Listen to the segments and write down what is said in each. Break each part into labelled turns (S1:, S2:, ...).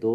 S1: 2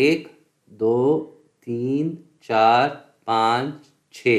S1: 1 2 3 4 5 6۔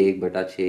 S1: 1/6،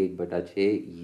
S1: 1/6،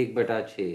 S1: 1/6۔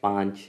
S1: 5۔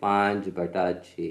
S1: 5/6۔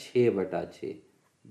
S1: 6/6